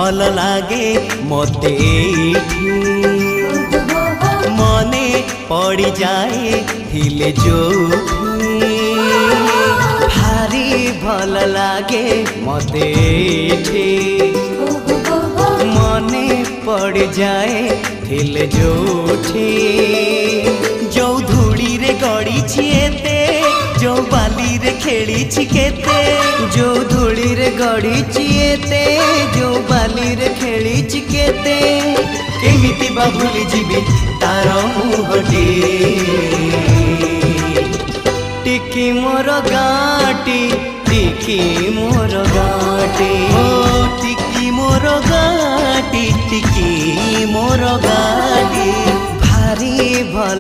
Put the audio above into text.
भल लागे मते मने पड़ी जाए हिले जो भारी भल लागे मते मने पड़ जाए हिले जोठी जो धूड़ी रे गड़ी छिएते जो बाली रे खेली छिकेते जो धूड़ी रे गड़ी छिएते जो बाली रे खेली छिकेते केमिति बा भूली जीवी तार मुहटी टिकी मोर गाटी टिकी मोर गाटी टिकी मोर गाटी टिकी मोर गाटी भारी भल